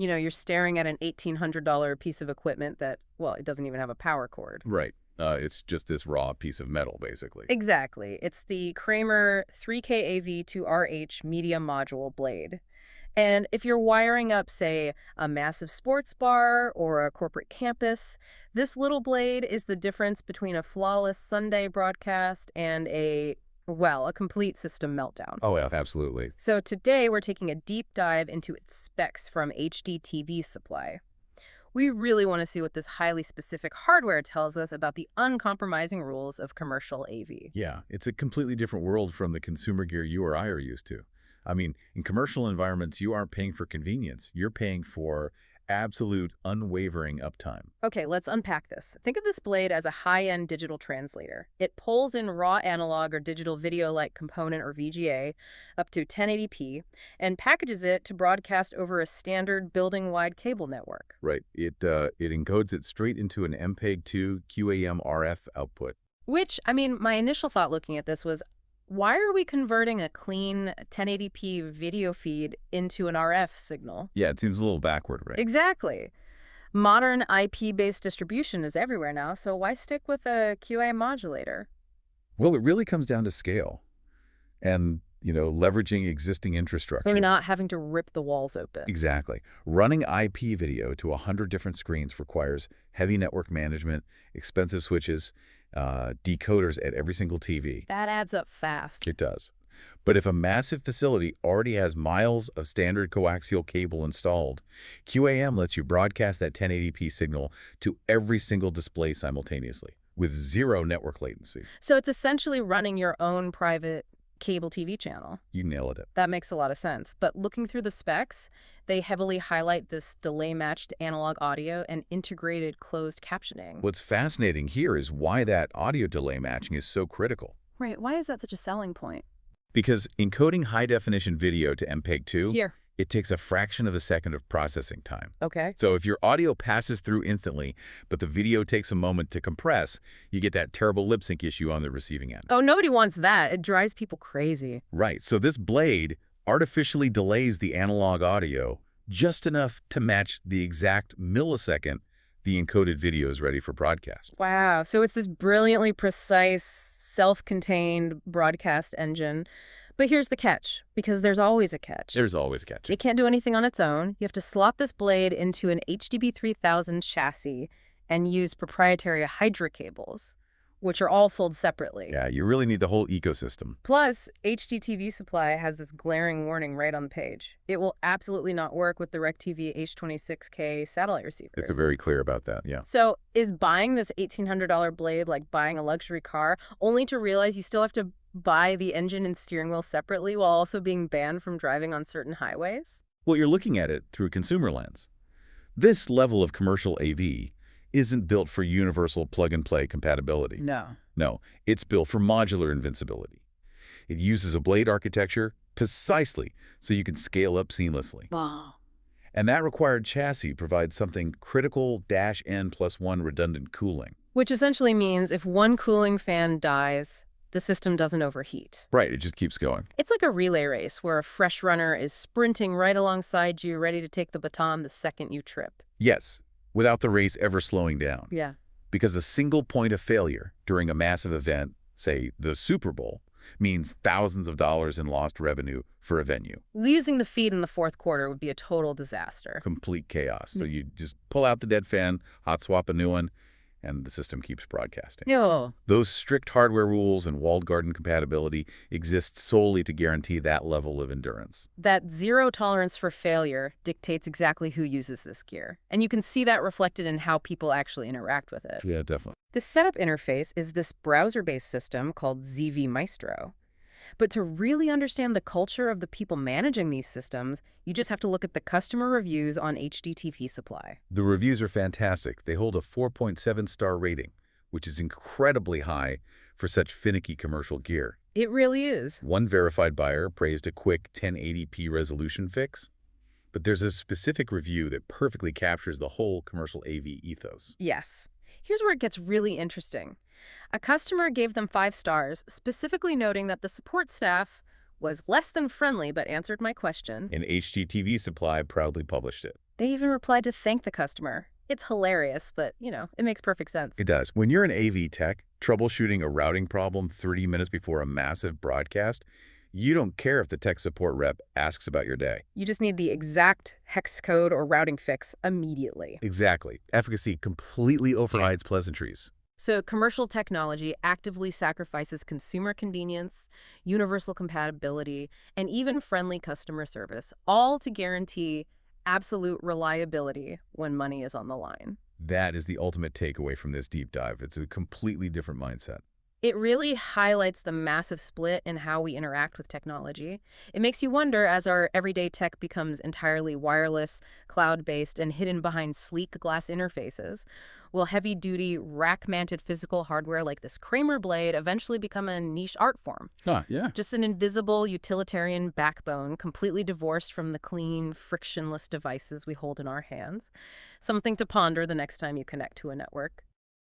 You know, you're staring at an $1,800 piece of equipment that, well, it doesn't even have a power cord. Right. It's just this raw piece of metal, basically. Exactly. It's the Kramer 3KAVE2RH media module blade. And if you're wiring up, say, a massive sports bar or a corporate campus, this little blade is the difference between a flawless Sunday broadcast and a complete system meltdown. Oh, yeah, absolutely. So today we're taking a deep dive into its specs from HDTV Supply. We really want to see what this highly specific hardware tells us about the uncompromising rules of commercial AV. Yeah, it's a completely different world from the consumer gear you or I are used to. I mean, in commercial environments, you aren't paying for convenience. You're paying for absolute, unwavering uptime. Okay, let's unpack this. Think of this blade as a high-end digital translator. It pulls in raw analog or digital video-like component, or VGA, up to 1080p, and packages it to broadcast over a standard building-wide cable network. Right. It encodes it straight into an MPEG-2 QAM RF output. Which, I mean, my initial thought looking at this was, why are we converting a clean 1080p video feed into an RF signal? Yeah, it seems a little backward, right? Exactly. Modern IP-based distribution is everywhere now, so why stick with a QA modulator? Well, it really comes down to scale and, leveraging existing infrastructure. Maybe not having to rip the walls open. Exactly. Running IP video to 100 different screens requires heavy network management, expensive switches, decoders at every single TV. That adds up fast. It does. But if a massive facility already has miles of standard coaxial cable installed, QAM lets you broadcast that 1080p signal to every single display simultaneously with zero network latency. So it's essentially running your own private cable TV channel. You nailed it. That makes a lot of sense. But looking through the specs, they heavily highlight this delay-matched analog audio and integrated closed captioning. What's fascinating here is why that audio delay matching is so critical. Right. Why is that such a selling point? Because encoding high-definition video to MPEG-2, Here. it takes a fraction of a second of processing time. Okay. So if your audio passes through instantly, but the video takes a moment to compress, you get that terrible lip sync issue on the receiving end. Oh, nobody wants that. It drives people crazy. Right. So this blade artificially delays the analog audio just enough to match the exact millisecond the encoded video is ready for broadcast. Wow. So it's this brilliantly precise, self-contained broadcast engine. But here's the catch, because there's always a catch. There's always a catch. It can't do anything on its own. You have to slot this blade into an HDb3000 chassis and use proprietary Hydra cables, which are all sold separately. Yeah, you really need the whole ecosystem. Plus, HDTV Supply has this glaring warning right on the page. It will absolutely not work with DirecTV H26K satellite receivers. It's very clear about that, yeah. So is buying this $1,800 blade like buying a luxury car, only to realize you still have to buy the engine and steering wheel separately while also being banned from driving on certain highways? Well, you're looking at it through a consumer lens. This level of commercial AV isn't built for universal plug-and-play compatibility. No, it's built for modular invincibility. It uses a blade architecture precisely so you can scale up seamlessly. Wow. And that required chassis provides something critical -N+1 redundant cooling. Which essentially means if one cooling fan dies, the system doesn't overheat. Right, it just keeps going. It's like a relay race where a fresh runner is sprinting right alongside you, ready to take the baton the second you trip. Yes, without the race ever slowing down. Yeah. Because a single point of failure during a massive event, say the Super Bowl, means thousands of dollars in lost revenue for a venue. Losing the feed in the fourth quarter would be a total disaster. Complete chaos. So you just pull out the dead fan, hot swap a new one, and the system keeps broadcasting. Yo. Those strict hardware rules and walled garden compatibility exist solely to guarantee that level of endurance. That zero tolerance for failure dictates exactly who uses this gear. And you can see that reflected in how people actually interact with it. Yeah, definitely. The setup interface is this browser-based system called ZV Maestro. But to really understand the culture of the people managing these systems, you just have to look at the customer reviews on HDTV Supply. The reviews are fantastic. They hold a 4.7-star rating, which is incredibly high for such finicky commercial gear. It really is. One verified buyer praised a quick 1080p resolution fix, but there's a specific review that perfectly captures the whole commercial AV ethos. Yes. Here's where it gets really interesting. A customer gave them 5 stars, specifically noting that the support staff was less than friendly but answered my question. And HDTV Supply proudly published it. They even replied to thank the customer. It's hilarious, but, it makes perfect sense. It does. When you're an AV tech, troubleshooting a routing problem 30 minutes before a massive broadcast, you don't care if the tech support rep asks about your day. You just need the exact hex code or routing fix immediately. Exactly. Efficacy completely overrides pleasantries. So commercial technology actively sacrifices consumer convenience, universal compatibility, and even friendly customer service, all to guarantee absolute reliability when money is on the line. That is the ultimate takeaway from this deep dive. It's a completely different mindset. It really highlights the massive split in how we interact with technology. It makes you wonder, as our everyday tech becomes entirely wireless, cloud-based, and hidden behind sleek glass interfaces, will heavy-duty, rack-mounted physical hardware like this Kramer blade eventually become a niche art form? Yeah. Just an invisible utilitarian backbone, completely divorced from the clean, frictionless devices we hold in our hands. Something to ponder the next time you connect to a network.